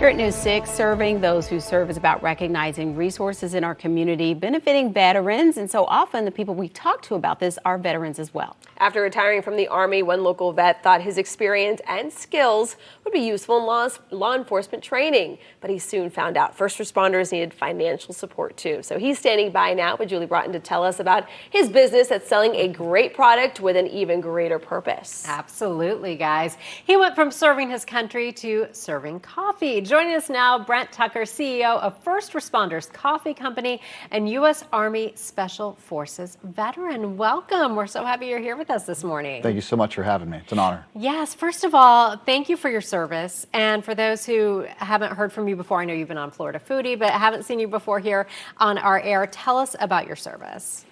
Here at News 6, serving those who serve is about recognizing resources in our community, benefiting veterans, and so often the people we talk to about this are veterans as well. After retiring from the Army, one local vet thought his experience and skills would be useful in law enforcement training, but he soon found out first responders needed financial support too. So he's standing by now with Julie Broughton to tell us about his business that's selling a great product with an even greater purpose. Absolutely, guys. He went from serving his country to serving coffee. Joining us now, Brent Tucker, CEO of First Responders Coffee Company and U.S. Army Special Forces veteran. Welcome. We're so happy you're here with us this morning. Thank you so much for having me. It's an honor. Yes. First of all, thank you for your service. And for those who haven't heard from you before, I know you've been on Florida Foodie, but haven't seen you before here on our air. Tell us about your service.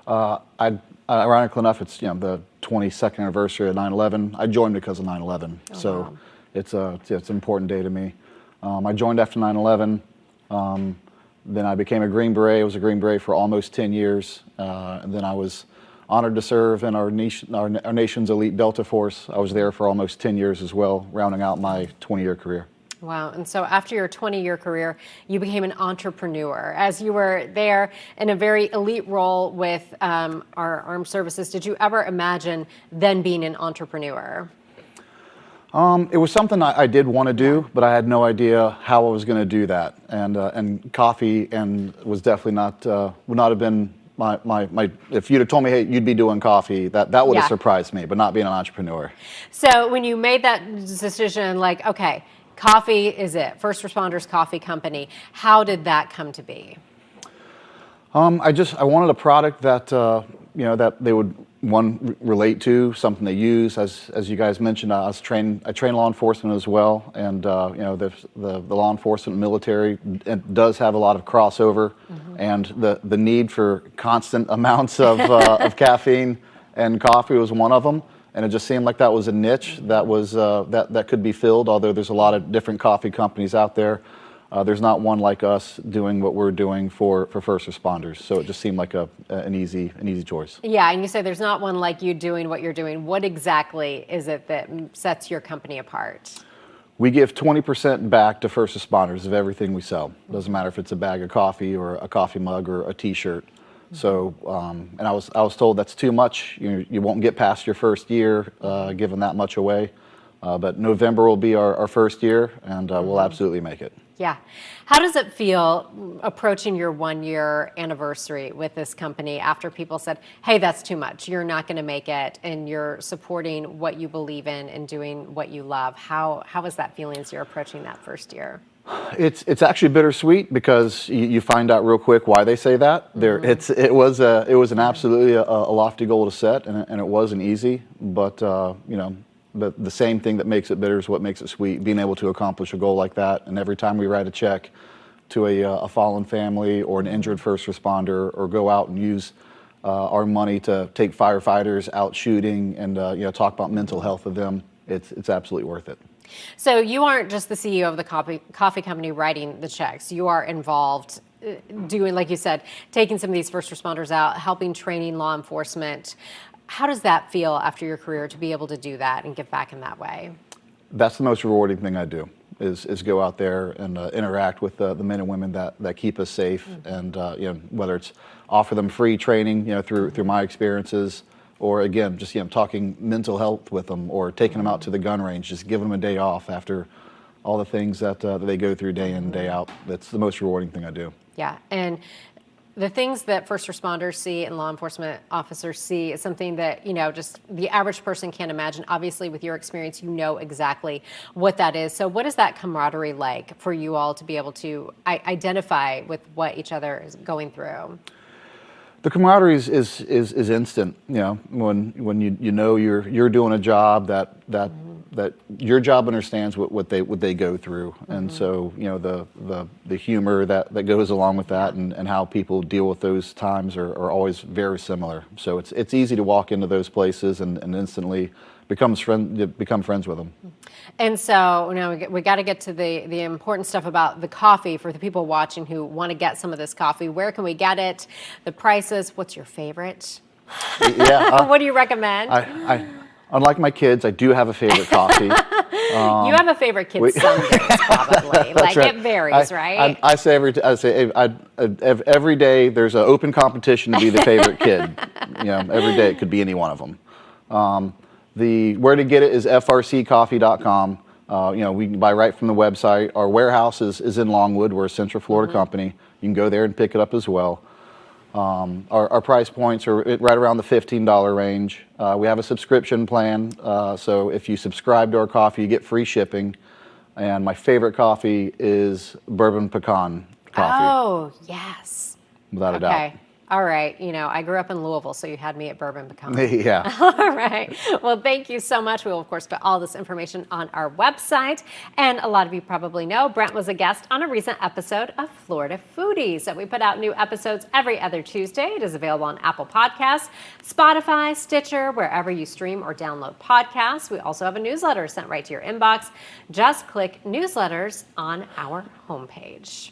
Ironically enough, it's the 22nd anniversary of 9/11. I joined because of 9/11, wow. It's an important day to me. I joined after 9/11. Then I became a Green Beret. I was a Green Beret for almost 10 years, and then I was honored to serve in our nation's elite Delta Force. I was there for almost 10 years as well, rounding out my 20-year career. Wow. And so after your 20-year career, you became an entrepreneur. As you were there in a very elite role with our armed services, did you ever imagine then being an entrepreneur? It was something I did want to do, but I had no idea how I was going to do that. And coffee was definitely would not have been my if you'd have told me, hey, you'd be doing coffee, that would have surprised me, but not being an entrepreneur. So when you made that decision, like, okay, coffee is it, First Responders Coffee Company, how did that come to be? I wanted a product that that they would relate to, something they use. As you guys mentioned, I train law enforcement as well, and the law enforcement military, it does have a lot of crossover, and the need for constant amounts of caffeine and coffee was one of them. And it just seemed like that was a niche that was that could be filled. Although there's a lot of different coffee companies out there, there's not one like us doing what we're doing for first responders. So it just seemed like an easy choice. Yeah, and you say there's not one like you doing what you're doing. What exactly is it that sets your company apart? We give 20% back to first responders of everything we sell. Doesn't matter if it's a bag of coffee or a coffee mug or a T-shirt. So, and I was told that's too much. You won't get past your first year giving that much away. But November will be our first year, and we'll absolutely make it. Yeah. How does it feel approaching your 1-year anniversary with this company after people said, hey, that's too much, you're not going to make it, and you're supporting what you believe in and doing what you love? How is that feeling as you're approaching that first year? It's actually bittersweet because you find out real quick why they say that. It was an absolutely a lofty goal to set, and it wasn't easy. But But the same thing that makes it bitter is what makes it sweet, being able to accomplish a goal like that. And every time we write a check to a fallen family or an injured first responder, or go out and use our money to take firefighters out shooting and talk about mental health of them, it's absolutely worth it. So you aren't just the CEO of the coffee company writing the checks. You are involved doing, like you said, taking some of these first responders out, helping training law enforcement. How does that feel after your career to be able to do that and give back in that way? That's the most rewarding thing I do, is go out there and interact with the men and women that keep us safe, and whether it's offer them free training through my experiences, or again just talking mental health with them, or taking them out to the gun range, just giving them a day off after all the things that they go through day in and day out. That's the most rewarding thing I do. Yeah, and the things that first responders see and law enforcement officers see is something that, just the average person can't imagine. Obviously, with your experience, you know exactly what that is. So what is that camaraderie like for you all to be able to identify with what each other is going through? The camaraderie is instant. When you're doing a job that your job understands what they go through, and so the humor that goes along with that, and how people deal with those times are always very similar. So it's easy to walk into those places and instantly become friends with them. And so now we got to get to the important stuff about the coffee for the people watching who want to get some of this coffee. Where can we get it? The prices. What's your favorite? Yeah. What do you recommend? Unlike my kids, I do have a favorite coffee. You have a favorite kid some days, probably. Like That's right. it varies, right? I say every day there's an open competition to be the favorite kid. Every day it could be any one of them. The where to get it is frccoffee.com. We can buy right from the website. Our warehouse is in Longwood. We're a Central Florida company. You can go there and pick it up as well. Our price points are right around the $15 range. We have a subscription plan, so if you subscribe to our coffee, you get free shipping. And my favorite coffee is bourbon pecan coffee, Oh, yes. without a doubt. Okay. All right. I grew up in Louisville, so you had me at bourbon pecan. Yeah. All right. Well, thank you so much. We will, of course, put all this information on our website. And a lot of you probably know Brent was a guest on a recent episode of Florida Foodies. So we put out new episodes every other Tuesday. It is available on Apple Podcasts, Spotify, Stitcher, wherever you stream or download podcasts. We also have a newsletter sent right to your inbox. Just click newsletters on our homepage.